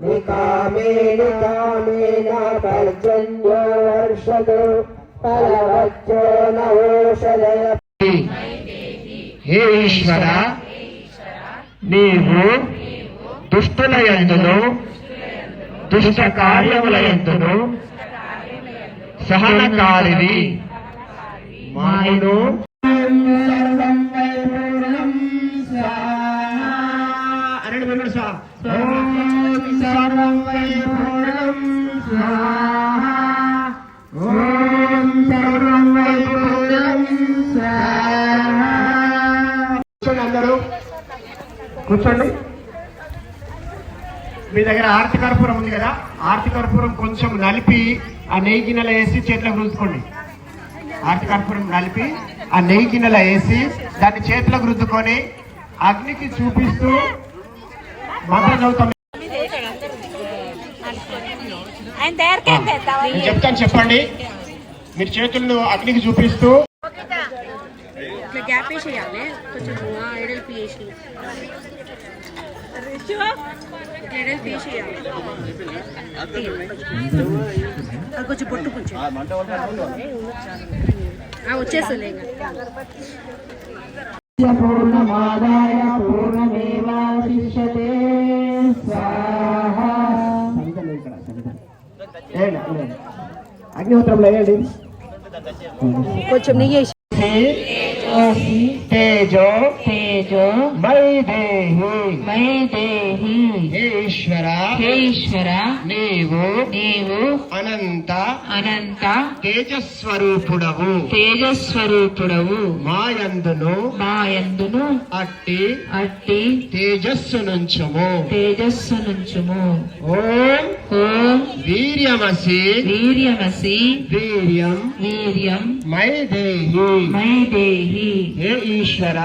निकामेन पर्जन्यो वर्षतो फलवच्चो नवोषधय। हे ईश्वर నీవు దుష్టుల యందును దుష్ట కార్యముల యందును సహనకారివి మాయను అందరూ కూర్చోండి. మీ దగ్గర ఆర్తి కర్పూరం ఉంది కదా, ఆర్తి కర్పూరం కొంచెం నలిపి ఆ నెయ్యి గిన్నెలో వేసి చేతిలో రుద్దుకోండి. ఆర్తి కర్పూరం నలిపి ఆ నెయ్యి గిన్నెలో వేసి దాన్ని చేతిలోకి రుద్దుకొని అగ్నికి చూపిస్తూ మంత్రం చదువుతాం. నేను చెప్తాను, చెప్పండి. మీరు చేతులను అగ్నికి చూపిస్తూ కొంచెం పొట్టు కొంచెం వచ్చేస్తుంది. పూర్ణమాదాయ పూర్ణమేవాశిష్యతే స్వాహా. అగ్నిహోత్రంలో వేయండి. కొంచెం నెయ్యి तेजो तेजो मैदेहि मैदेहि हे ईश्वर నీవు అనంత తేజస్వరూపుడవు మాయందును అట్టి తేజస్సు నుంచుము ఓం వీర్యమసి వీర్యం మైదేహి हे ईश्वर